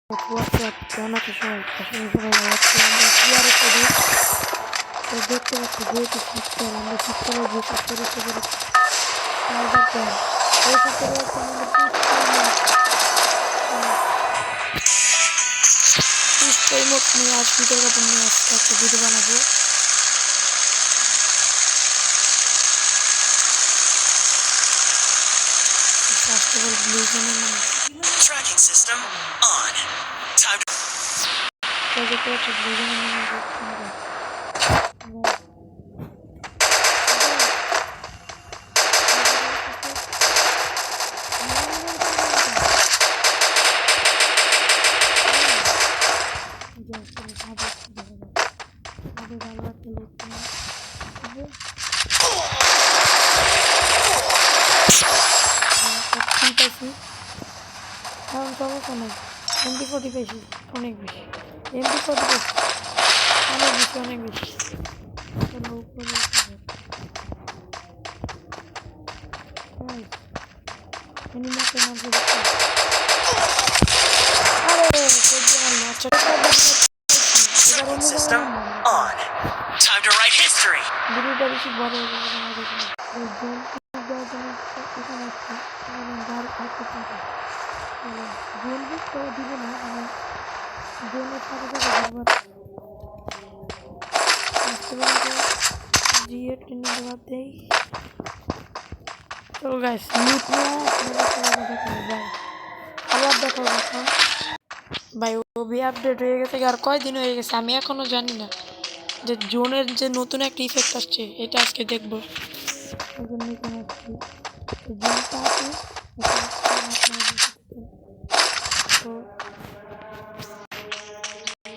WhatsApp কেমন আছে সবাই? আসলে সবাই ভালো আছে। আমরা ক্লিয়ারে করি তো দেখতে পাচ্ছি যেহেতু শীতকাল আমরা শীতকালে যে কাজটা করতে পারি টাইগার ক্যাম্প এই ভিতরে হচ্ছে আমাদের পিস্তল নিয়ে আজ ভিডিও কাপড় নিয়ে আসতে একটা ভিডিও বানাবো। ফার্স্ট অফ অল ব্লু জোনের Tracking system on. Time to দেখতে পাচ্ছি ব্লু জোনের এখন সমস্যা নেই। MP40 পেয়েছি অনেক বেশি, MP40 পেয়েছি অনেক বেশি system on. Time to write history. ভিডিওটা বেশি বড় হয়ে যাবে ভাই ওবি আপডেট হয়ে গেছে আর কয়দিন হয়ে গেছে আমি এখনো জানি না যে জোনের যে নতুন একটা ইফেক্ট আসছে এটা আজকে দেখবো।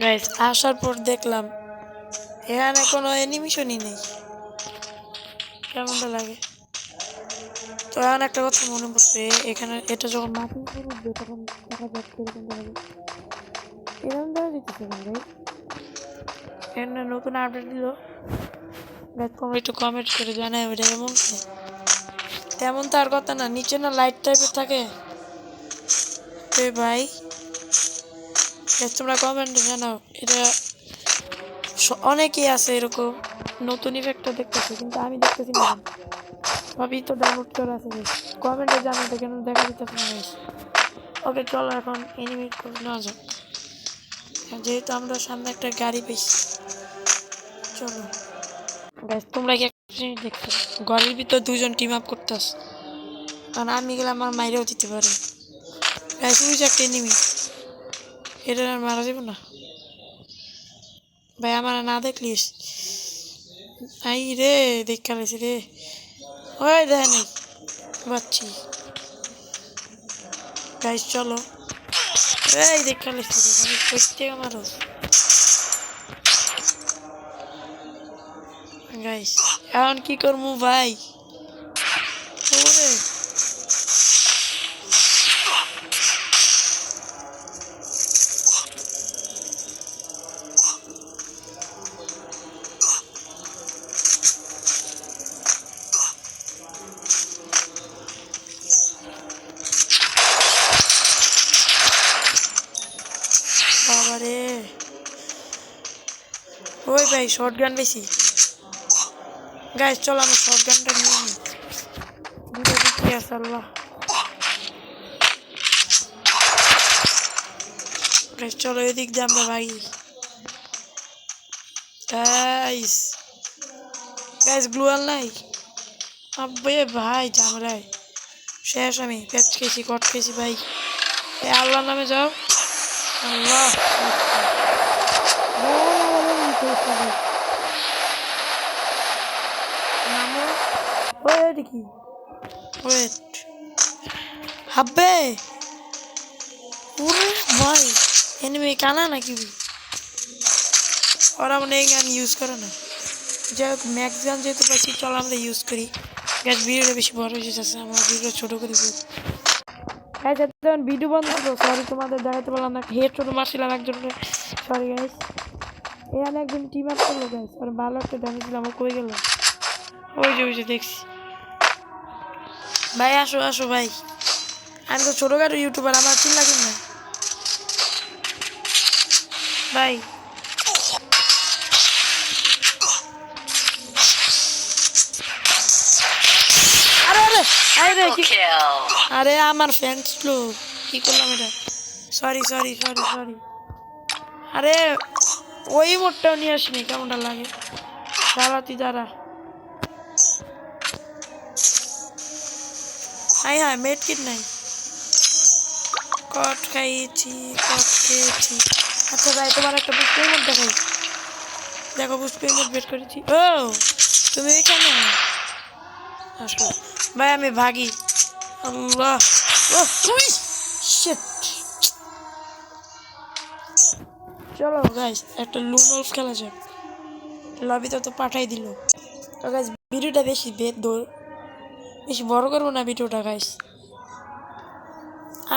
গাইস আসার পর দেখলাম এখানে কোনো অ্যানিমেশনই নেই, কেমনটা লাগে। তো এখন একটা কথা মনে পড়ছে, এখানে এটা যখন মাটি উঠবে তখন দেখা যাচ্ছে এরকম হবে, এরকম দেখা দিতেছে ভাই। এখানে নতুন আপডেট দিল, তোমরা একটু কমেন্ট করে জানাই ওটা এমন তেমন তার কথা না, নিচে না লাইট টাইপের থাকে ভাই। তোমরা কমেন্টে জানাও এটা অনেকেই আছে এরকম নতুন ইফেক্টটা দেখতেছে কিন্তু আমি দেখতেছি না, ভাবি তো ডাউনলোড করা আছে। কমেন্টে জানাও তো কেন দেখা দিতেছে না। ওকে চলো এখন এনিমেট করে নেওয়া যাক, যেহেতু আমরা সামনে একটা গাড়ি পেয়েছি। চলো গাইস তোমরা কি একটা জিনিস দেখছো, ঘরের ভিতর দুজন টিম আপ করতেছ, কারণ আমি গেলে আমার মাইরেও দিতে পারে। গাইস ওই যে একটা এনিমি, এটা আর মারা যাবে না ভাই, আমার না দেখলিস আই রে দেখা লেছি রে, ওই দেখে নেই বাচ্চি। গাইস চলো এই দেখা লেছি আমি করতে আমারও। গাইস এখন কি করবো ভাই, ওরে বাবারে, ওই ভাই শর্ট গান বেশি। গাইস চলো আমি শর্ট গানটা নিয়ে নিই, দুটো দিচ্ছি আছে আল্লাহ। গাইস চলো এদিক দিয়ে আমরা ভাই। গাইস গাইস গ্লুয়াল নাই আব্বে ভাই, ঝামেলায় শেষ আমি, পেঁচ খেয়েছি কট খেয়েছি ভাই। এ আল্লাহর নামে যাও আল্লাহ। নামো ওয়েট কি ওয়েট হাব্বে, ওরে ভাই এনিমি কানা নাকি ওরা মানে এই গান ইউজ করে না। যাই হোক ম্যাক্স গান যেহেতু পাচ্ছি চলো আমরা ইউজ করি। গ্যাস ভিডিওটা বেশি বড় হয়ে যাচ্ছে, আমরা ভিডিও ছোটো করি। গাইস যখন ভিডিও বন্ধ ছিল সরি তোমাদের দেখাতে পারলাম না, হেড ছোটো মারছিলাম একজনকে, সরি গাইস। এখানে একজন টিম আপ করলো গাইস, আর ভালো একটা ড্যামেজ দিলাম, ও কই গেল, ওই যে দেখছি। ভাই আসো আসো ভাই, আমি তো ছোটোখাটো ইউটিউবার, আমার চিল্লা কিনা ভাই আরে আরে আরে Triple কি kill. আরে আমার ফ্যান স্লো কি করলাম এটা সরি সরি সরি সরি আরে ওই মোটটাও নিয়ে আসিনি কেমনটা লাগে চালাতি দ্বারা হাই হাই মেট কিট নাই কট খাইয়েছি কট খেয়েছি আচ্ছা ভাই তোমার একটা বুঝতে মোট দেখাই দেখো বুঝতে মোট বের করেছি ও তুমি এখানে আসো ভাই আমি ভাগি আল্লাহ ও তুই শিট চলো গাইস একটা লুডো খেলা যাক লবিতে তো পাঠাই দিল তো গাইস ভিডিওটা বেশি বড় করবো না ভিডিওটা গাইস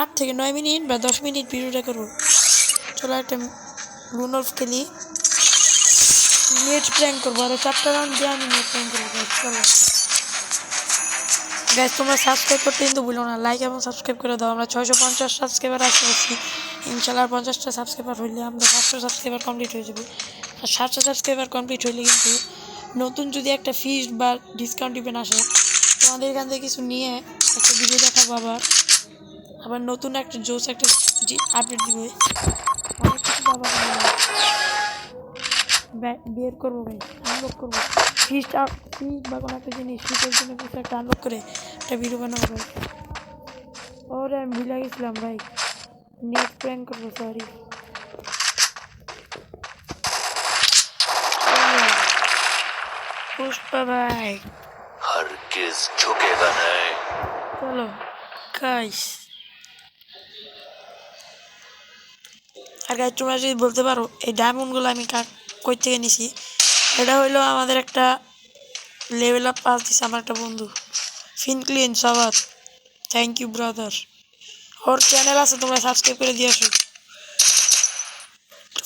8 থেকে 9 মিনিট বা 10 মিনিট ভিডিওটা করবো চলো একটা লুডো খেলি নেট প্র্যাঙ্ক করবো আর 4টা রাউন্ড দিয়ে আমি নেট প্র্যাঙ্ক করবো গাইস চলো গাইস তোমরা সাবস্ক্রাইব করতে কিন্তু ভুলো না লাইক এবং সাবস্ক্রাইব করে দাও আমরা 650 সাবস্ক্রাইবার আসছি ইনশাআল্লাহ 50টা সাবস্ক্রাইবার হইলে আমরা 700 সাবস্ক্রাইবার কমপ্লিট হয়ে যাবে আর 700 সাবস্ক্রাইবার কমপ্লিট হইলে কিন্তু নতুন যদি একটা ফিস বা ডিসকাউন্ট ইভেন্ট আসে তোমাদের এখান থেকে কিছু নিয়ে একটা ভিডিও দেখাবো আবার নতুন একটা জোস একটা আপডেট দিবে অনেক কিছু পাবো বের করবো ভাই আনলক করবো ফিস বা কোনো একটা জিনিস ফিসের জন্য কিছু একটা আনলক করে একটা ভিডিও বানাবো ভাই ওরে আমি ভুলে গেছিলাম ভাই নেট প্র্যাঙ্ক করবো সরি পুষ্পা ভাই हरगिज झुकेगा नहीं. চলো গাইস আর গাইস তোমরা যদি বলতে পারো এই ডায়মন্ডগুলো আমি কই থেকে নিছি এটা হইলো আমাদের একটা লেভেল আপ পাস দিছে আমার একটা বন্ধু ফিনক্লিন সাবাত থ্যাংক ইউ ব্রাদার ওর চ্যানেল আছে তোমরা সাবস্ক্রাইব করে দিয়ে আসো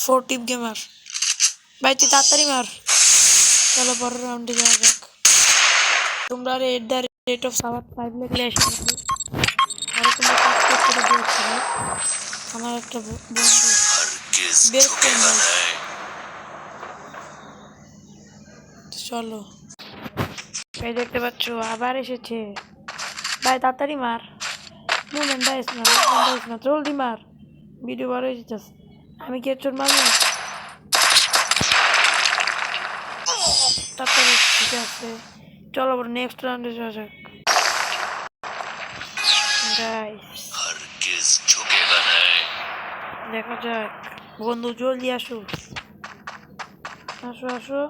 4 টিপ গেমার ভাই তুই তাড়াতাড়ি মার চলো পরের রাউন্ডে যাওয়া যাক তোমরা রেট অফ সাবাত 5 লিখলে এসে যাবে আর তোমরা সাবস্ক্রাইব করে দিয়েছো আমার একটা বন্ধু हरगिज বের झुकेगा করে नहीं. চলো এই দেখতে পাচ্ছ আবার এসেছে ভাই তাড়াতাড়ি মার মুভমেন্ট দাইস না জলদি মার ভিডিও বড় হয়ে যাচ্ছে আমি কি চোর মারবো তাড়াতাড়ি ঠিক আছে চলো আবার নেক্সট রাউন্ডে যাওয়া যাক গাইস हरगिज झुकेगा नहीं. দেখা যাক বন্ধু জলদি আসো আসো আসো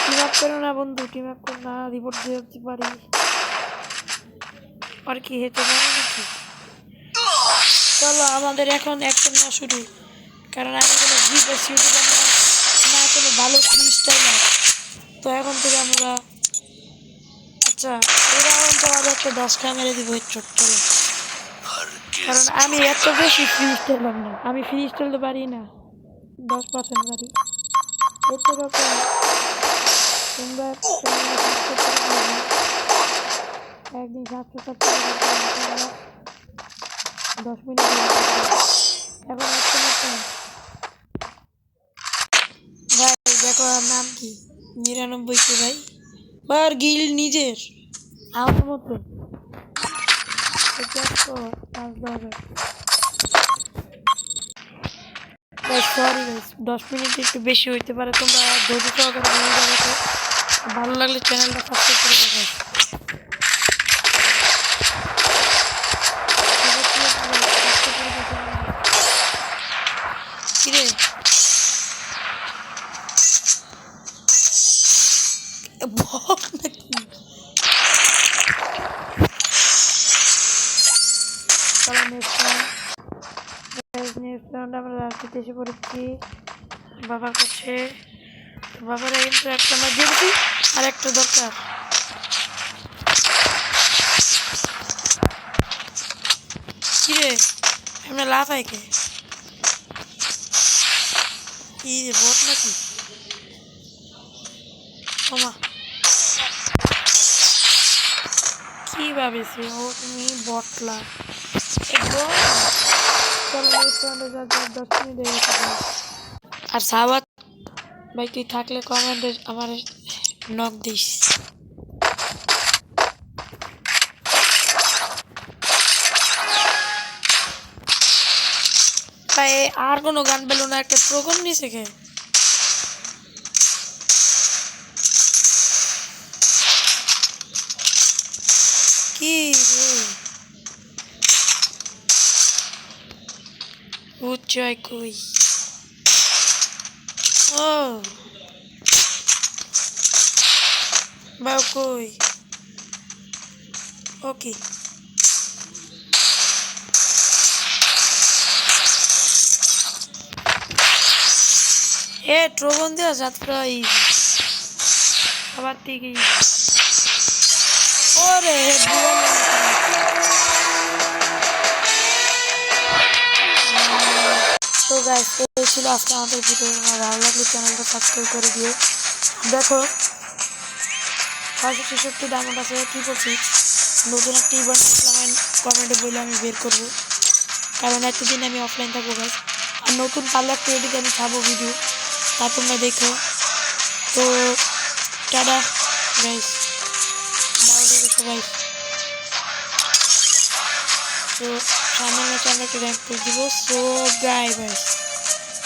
টিম আপ করো না বন্ধু টিম আপ করো না রিপোর্ট দিয়ে দিতে পারি আর কি হেঁটে পারে নাকি চলো আমাদের এখন অ্যাকশন না শুরু কারণ আমি কোনো ভিডিও ইউটিউবার না কোনো ভালো ফ্রিস্টাইলার তো এখন থেকে আমরা আচ্ছা এই রাউন্ড আমাদের একটা 10টা মেরে দিব হেডশট চলো हरगिज কারণ আমি এত বেশি ফ্রিস্টাইলার না আমি ফ্রিস্টাইল তো পারি না 10% পারি এর থেকে তোমরা একদিন 10 মিনিট এখন ভাই দেখো আর নাম কি 99 কে ভাই বার গিল নিজের আমার মতো সরি 10 মিনিট একটু বেশি হইতে পারে তোমরা ধৈর্য সহকারে ভালো লাগলে চ্যানেলটা সাবস্ক্রাইব করে দেবে কিরে বল নাকি চলো নেক্সট রাউন্ড আমরা রাস্তাতে এসে পড়েছি বাবার কাছে বাবার কিন্তু একটা আমরা দিয়েছি আর একটা দরকার কিরে আমরা লাফাই কে কি রে বট নাকি ওমা কি ভাবেছি ও তুমি বটলা একদম চলো নেক্সট রাউন্ডে যা 10 মিনিট হয়ে গেছে আর সাবাত ভাই তুই থাকলে কমেন্টে আমার নক দিস। ভাই আর কোনো গান পেলো না, একটা প্রোগ্রাম নিছে কে? কি রে উচ্চয় কই? ও বাউ কই? ওকে এ ট্রোবন দেওয়া যাত্রা ইজি আবার থেকে ওরে তো গাইস এই ছিল আজকে আমাদের ভিডিও। ভালো লাগলে চ্যানেলটা সাবস্ক্রাইব করে দিও। দেখো 566 ডায়মন্ড আছে, কি করছি নতুন একটা ইভেন্ট আসলাম, কমেন্টে বলে আমি বের করবো, কারণ এতদিন আমি অফলাইন থাকবো গাইস। আর নতুন পারলে একটা এডিট আমি ছাড়বো ভিডিও, তা তোমরা দেখো। তো টাটা গাইস, ভালো থেকো সবাই। তো সামনে চ্যানেলটা র্যাঙ্ক করে দিব। সো গাই গাইস।